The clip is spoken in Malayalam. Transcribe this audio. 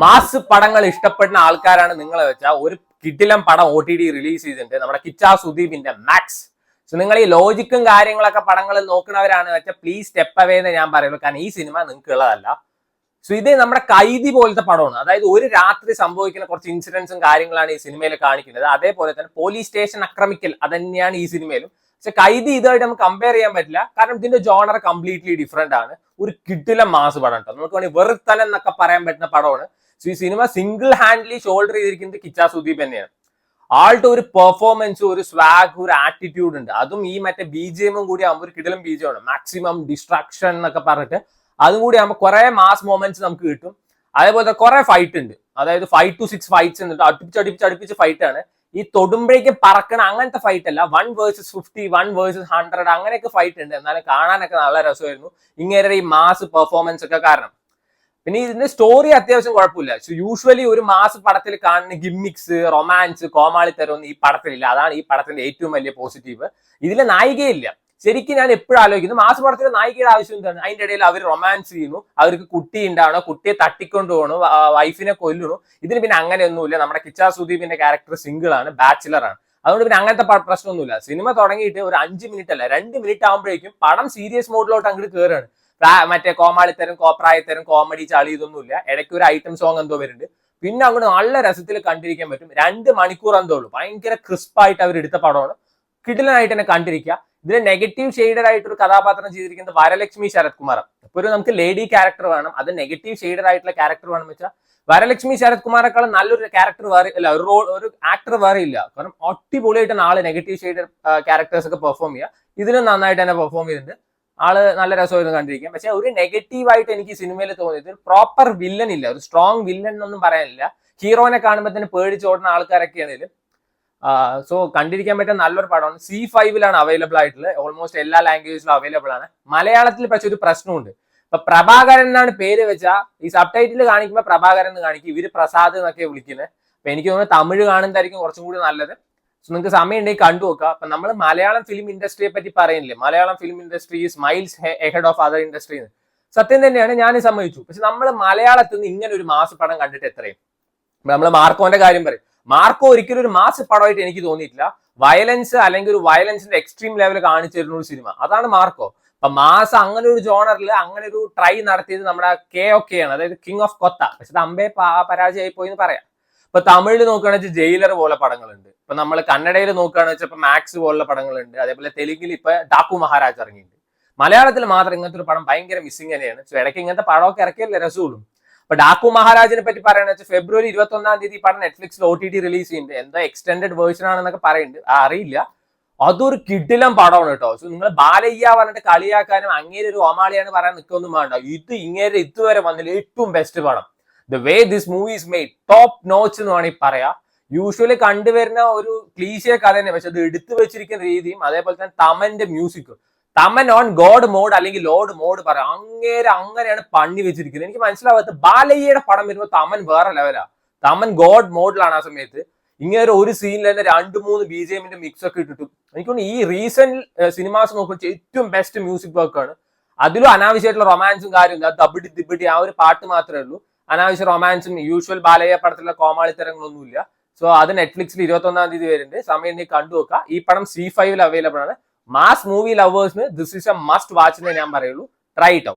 മാസ് പടങ്ങൾ ഇഷ്ടപ്പെടുന്ന ആൾക്കാരാണ് നിങ്ങൾ വെച്ചാൽ ഒരു കിടിലം പടം OTT റിലീസ് ചെയ്തിട്ടുണ്ട് നമ്മുടെ കിച്ചാ സുദീപിന്റെ മാക്സ്. സോ നിങ്ങൾ ഈ ലോജിക്കും കാര്യങ്ങളൊക്കെ പടങ്ങൾ നോക്കുന്നവരാണ് വെച്ചാൽ പ്ലീസ് സ്റ്റെപ്പ് അവേ എന്ന് ഞാൻ പറയുള്ളൂ. കാരണം ഈ സിനിമ നിങ്ങൾക്ക് ഉള്ളതല്ല. സോ ഇത് നമ്മുടെ കൈദി പോലത്തെ പടമാണ്. അതായത് ഒരു രാത്രി സംഭവിക്കുന്ന കുറച്ച് ഇൻസിഡൻസും കാര്യങ്ങളാണ് ഈ സിനിമയിൽ കാണിക്കുന്നത്. അതേപോലെ തന്നെ പോലീസ് സ്റ്റേഷൻ ആക്രമിക്കൽ അത് തന്നെയാണ് ഈ സിനിമയിലും. പക്ഷെ കൈദി ഇതായിട്ട് നമുക്ക് കമ്പയർ ചെയ്യാൻ പറ്റില്ല. കാരണം ഇതിന്റെ ജോണർ കംപ്ലീറ്റ്ലി ഡിഫറെന്റ് ആണ്. ഒരു കിടിലം മാസ് പടം കേട്ടോ. നമുക്ക് വേണമെങ്കിൽ വെറുത്തനം എന്നൊക്കെ പറയാൻ പറ്റുന്ന പടമാണ്. സോ ഈ സിനിമ സിംഗിൾ ഹാൻഡ്ലി ഷോൾഡർ ചെയ്തിരിക്കുന്നത് കിച്ചാ സുദീപ് തന്നെയാണ്. ആളുടെ ഒരു പെർഫോമൻസ്, ഒരു സ്വാഗ്, ഒരു ആറ്റിറ്റ്യൂഡ് ഉണ്ട്. അതും ഈ മറ്റേ BGM കൂടി ആകുമ്പോൾ ഒരു കിടിലം BGM ആണ്. മാക്സിമം ഡിസ്ട്രാക്ഷൻ എന്നൊക്കെ പറഞ്ഞിട്ട് അതും കൂടി ആകുമ്പോൾ കുറെ മാസ് മൊമെന്റ്സ് നമുക്ക് കിട്ടും. അതേപോലെ കുറെ ഫൈറ്റ് ഉണ്ട്. അതായത് 5 to 6 ഫൈറ്റ്സ് ഉണ്ട്. അടുപ്പിച്ച് ഫൈറ്റ് ആണ്. ഈ തൊടുമ്പോഴേക്കും പറക്കണ അങ്ങനത്തെ ഫൈറ്റ് അല്ല. 1 versus 50, 1 versus 100 അങ്ങനെയൊക്കെ ഫൈറ്റ് ഉണ്ട്. എന്നാലും കാണാനൊക്കെ നല്ല രസമായിരുന്നു ഇങ്ങനെ ഈ മാസ് പെർഫോമൻസ് ഒക്കെ കാരണം. പിന്നെ ഇതിന്റെ സ്റ്റോറി അത്യാവശ്യം കുഴപ്പമില്ല. സോ യൂഷ്വലി ഒരു മാസ് പടത്തിൽ കാണുന്ന ഗിമ്മിക്സ്, റൊമാൻസ്, കോമാളിത്തരമൊന്നും ഈ പടത്തിലില്ല. അതാണ് ഈ പടത്തിന്റെ ഏറ്റവും വലിയ പോസിറ്റീവ്. ഇതിലെ നായികയില്ല. ശരിക്കും ഞാൻ എപ്പോഴും ആലോചിക്കുന്നു മാസ് പടത്തിലെ നായികയുടെ ആവശ്യം എന്താണ്? അതിന്റെ ഇടയിൽ അവർ റൊമാൻസ് ചെയ്യുന്നു, അവർക്ക് കുട്ടി ഉണ്ടാവണോ, കുട്ടിയെ തട്ടിക്കൊണ്ടു പോകണു, വൈഫിനെ കൊല്ലണു. ഇതിന് പിന്നെ അങ്ങനെയൊന്നുമില്ല. നമ്മുടെ കിച്ചാ സുദീപിന്റെ ക്യാരക്ടർ സിംഗിൾ ആണ്, ബാച്ചിലർ ആണ്. അതുകൊണ്ട് പിന്നെ അങ്ങനത്തെ പ്രശ്നമൊന്നുമില്ല. സിനിമ തുടങ്ങിയിട്ട് ഒരു 5 മിനിറ്റ് അല്ല 2 മിനിറ്റ് ആകുമ്പോഴേക്കും പടം സീരിയസ് മോഡിലോട്ട് അങ്ങോട്ട് കയറാണ്. മറ്റേ കോമാളിത്തരം, കോപ്രായത്തരം, കോമഡി, ചളി ഇതൊന്നുമില്ല. ഇടയ്ക്ക് ഒരു ഐറ്റം സോങ് എന്തോ വരുന്നുണ്ട്. പിന്നെ അങ്ങോട്ട് നല്ല രസത്തിൽ കണ്ടിരിക്കാൻ പറ്റും. 2 മണിക്കൂർ എന്തോ ഉള്ളൂ. ഭയങ്കര ക്രിസ്പായിട്ട് അവർ എടുത്ത പടമാണ്. കിടിലനായിട്ട് തന്നെ കണ്ടിരിക്കുക. ഇതിന് നെഗറ്റീവ് ഷെയ്ഡഡ് ആയിട്ട് ഒരു കഥാപാത്രം ചെയ്തിരിക്കുന്നത് വരലക്ഷ്മി ശരത് കുമാർ. ഇപ്പൊ ഒരു നമുക്ക് ലേഡി ക്യാരക്ടർ വേണം, അത് നെഗറ്റീവ് ഷെയ്ഡഡ് ആയിട്ടുള്ള ക്യാരക്ടർ വേണം വെച്ചാൽ വരലക്ഷ്മി ശരത് കുമാറേക്കാളും നല്ലൊരു ക്യാരക്ടർ വേറെ ഇല്ല, ഒരു ആക്ടർ വേറെ ഇല്ല. കാരണം അടിപൊളിയായിട്ട് ആള് നെഗറ്റീവ് ഷെയ്ഡഡ് ക്യാരക്ടേഴ്സ് ഒക്കെ പെർഫോം ചെയ്യുക. ഇതിലും നന്നായിട്ട് തന്നെ പെർഫോം ചെയ്തിട്ടുണ്ട്. ആള് നല്ല രസമായിരുന്നു കണ്ടിരിക്കാം. പക്ഷെ ഒരു നെഗറ്റീവായിട്ട് എനിക്ക് സിനിമയിൽ തോന്നിയത് ഒരു പ്രോപ്പർ വില്ലൻ ഇല്ല, ഒരു സ്ട്രോങ് വില്ലൻ എന്നൊന്നും പറയാനില്ല. ഹീറോനെ കാണുമ്പോൾ തന്നെ പേടിച്ചോടുന്ന ആൾക്കാരൊക്കെയാണ് ഇതിൽ. സോ കണ്ടിരിക്കാൻ പറ്റുന്ന നല്ലൊരു പടമാണ്. C5 അവൈലബിൾ ആയിട്ടുള്ളത്. ഓൾമോസ്റ്റ് എല്ലാ ലാംഗ്വേജിലും അവൈലബിൾ ആണ്. മലയാളത്തിൽ പക്ഷെ ഒരു പ്രശ്നമുണ്ട്. ഇപ്പൊ പ്രഭാകരൻ എന്നാണ് പേര് വെച്ചാൽ ഈ സബ് ടൈറ്റിൽ കാണിക്കുമ്പോൾ പ്രഭാകരൻ എന്ന് കാണിക്കും, ഇവര് പ്രസാദ് എന്നൊക്കെ വിളിക്കുന്നത്. അപ്പൊ എനിക്ക് തോന്നുന്നു തമിഴ് കാണുന്നതായിരിക്കും കുറച്ചും കൂടി നല്ലത്. സോ നിങ്ങൾക്ക് സമയം ഉണ്ടെങ്കിൽ കണ്ടു നോക്കുക. അപ്പൊ നമ്മൾ മലയാളം ഫിലിം ഇൻഡസ്ട്രിയെ പറ്റി പറയുന്നില്ലേ, Malayalam film industry smiles ahead of other industry. സത്യം തന്നെയാണ്, ഞാൻ സമ്മതിച്ചു. പക്ഷെ നമ്മൾ മലയാളത്തിൽ നിന്ന് ഇങ്ങനെ ഒരു മാസ് പടം കണ്ടിട്ട് എത്രയും. നമ്മൾ മാർക്കോന്റെ കാര്യം പറയും. മാർക്കോ ഒരിക്കലും ഒരു മാസ് പടമായിട്ട് എനിക്ക് തോന്നിയിട്ടില്ല. വയലൻസ് അല്ലെങ്കിൽ ഒരു വയലൻസിന്റെ എക്സ്ട്രീം ലെവൽ കാണിച്ചു തരുന്ന ഒരു സിനിമ, അതാണ് മാർക്കോ. അപ്പൊ മാസ് അങ്ങനെ ഒരു ജോണറിൽ അങ്ങനെ ഒരു ട്രൈ നടത്തിയത് നമ്മുടെ KOK ആണ്, അതായത് കിങ് ഓഫ് കൊത്ത. പക്ഷെ അത് അമ്പേ പരാജയമായി പോയി എന്ന് പറയാം. ഇപ്പൊ തമിഴിൽ നോക്കുകയാണെന്ന് വെച്ചാൽ ജയിലർ പോലെ പടങ്ങളുണ്ട്. ഇപ്പൊ നമ്മൾ കന്നഡയിൽ നോക്കുകയാണെന്ന് വെച്ചാൽ ഇപ്പൊ മാക്സ് പോലുള്ള പടങ്ങളുണ്ട്. അതേപോലെ തെലുങ്കിൽ ഇപ്പൊ ഡാക്കു മഹാരാജ് ഇറങ്ങിയിട്ടുണ്ട്. മലയാളത്തിൽ മാത്രം ഇങ്ങനത്തെ ഒരു പടം ഭയങ്കര മിസ്സിംഗ് തന്നെയാണ്. സോ ഇടയ്ക്ക് ഇങ്ങനത്തെ പടമൊക്കെ ഇറക്കിയല്ലേ രസമുള്ളൂ. അപ്പൊ ഡാക്കു മഹാരാജിനെ പറ്റി പറയുന്നത് വെച്ചാൽ ഫെബ്രുവരി 21 തീയതി പടം നെറ്റ്ഫ്ലിക്സിൽ OTT റിലീസ് ചെയ്യുന്നുണ്ട്. എന്താ എക്സ്റ്റെൻഡഡ് വേർഷൻ ആണെന്നൊക്കെ പറയുന്നുണ്ട്, അറിയില്ല. അതൊരു കിടിലം പടമാണ് കേട്ടോ. സോ നിങ്ങൾ ബാലയ്യ പറഞ്ഞിട്ട് കളിയാക്കാനും അങ്ങേര് ഒരു ഓമാളിയാണ് പറയാൻ നിൽക്കൊന്നും വേണ്ട. ഇത് ഇങ്ങേരെ ഇതുവരെ വന്നതിൽ ഏറ്റവും ബെസ്റ്റ് പടം. The way this movie is made top notch എന്ന് വേണമെങ്കിൽ പറയാം. യൂഷ്വലി കണ്ടുവരുന്ന ഒരു ക്ലീശിയ കഥ തന്നെ, പക്ഷെ അത് എടുത്തു വെച്ചിരിക്കുന്ന രീതിയും അതേപോലെ തന്നെ തമന്റെ മ്യൂസിക്കും. തമൻ ഓൺ ഗോഡ് മോഡ് അല്ലെങ്കിൽ ലോഡ് മോഡ് പറയാം, അങ്ങനെയാണ് പണി വെച്ചിരിക്കുന്നത്. എനിക്ക് മനസ്സിലാവാത്ത ബാലയ്യയുടെ പടം വരുമ്പോൾ തമൻ വേറെ ലെവലാ. തമൻ ഗോഡ് മോഡിലാണ് ആ സമയത്ത്. ഇങ്ങനെ ഒരു സീനിൽ തന്നെ 2-3 BGMന്റെ മിക്സ് ഒക്കെ ഇട്ടിട്ടും എനിക്ക് തോന്നുന്നു ഈ റീസെന്റ് സിനിമാസ് നോക്കുമ്പോൾ ഏറ്റവും ബെസ്റ്റ് മ്യൂസിക് വർക്കാണ്. അതിലും അനാവശ്യമായിട്ടുള്ള റൊമാൻസും കാര്യം തബിടി തിബിടി ആ ഒരു പാട്ട് മാത്രമേ ഉള്ളൂ. അനാവശ്യ റൊമാൻസും യൂഷ്വൽ ബാലയ്യ പടത്തിലുള്ള കോമാളിത്തരങ്ങളൊന്നുമില്ല. സോ അത് നെറ്റ്ഫ്ലിക്സിൽ 21 തീയതി വരുന്നുണ്ട്. സമയം നീ കണ്ടു നോക്കുക. ഈ പടം C5 അവൈലബിൾ ആണ്. മാസ് മൂവി ലവേഴ്സിന് this is a must watch എന്നേ ഞാൻ പറയുള്ളൂ. Try it out.